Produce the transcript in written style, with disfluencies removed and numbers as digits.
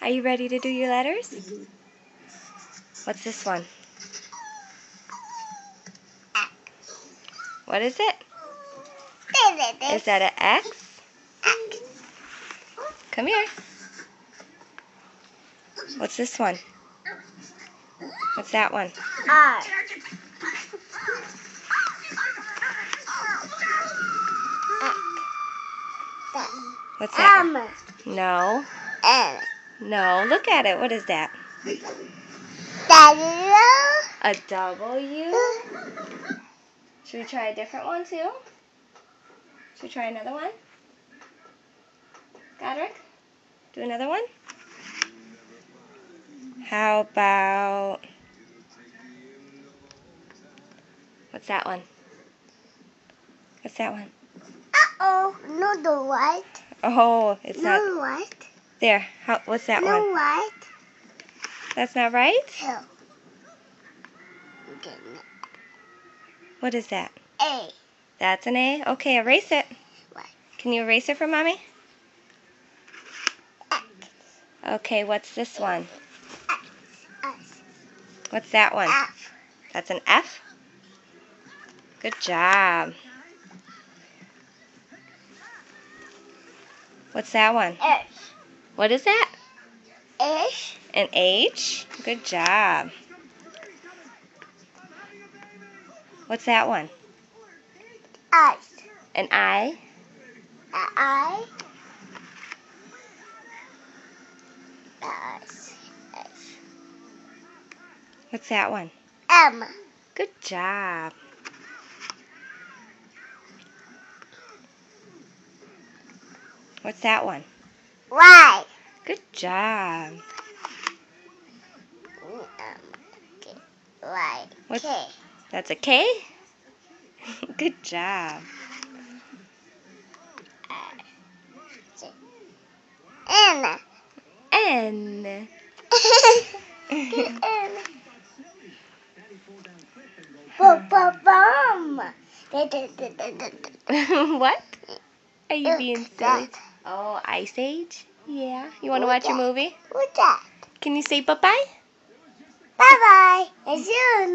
Are you ready to do your letters? What's this one? What is it? Is that an X? Come here. What's this one? What's that one? R. What's that M. one? No. N. No. Look at it. What is that? W. A W? Should we try a different one too? Should we try another one? Godric? Do another one? How about... What's that one? What's that one? Uh-oh, no the white. Oh, it's not... No white. There. What's that No one? white. That's not right? Hill. Okay. What is that? A. That's an A? Okay, erase it. What? Can you erase it for Mommy? X. Okay, what's this one? S. What's that one? F. That's an F? Good job. What's that one? H. What is that? H. An H? Good job. What's that one? S. An I? I. S. H. What's that one? M. Good job. What's that one? Y. Good job. Y. What's- K. That's a K? Good job. N. N. N. Bomb. What? Are you being silly? Oh, Ice Age? Yeah. You want to watch a movie? What's that? Can you say bye-bye? Bye-bye. See you.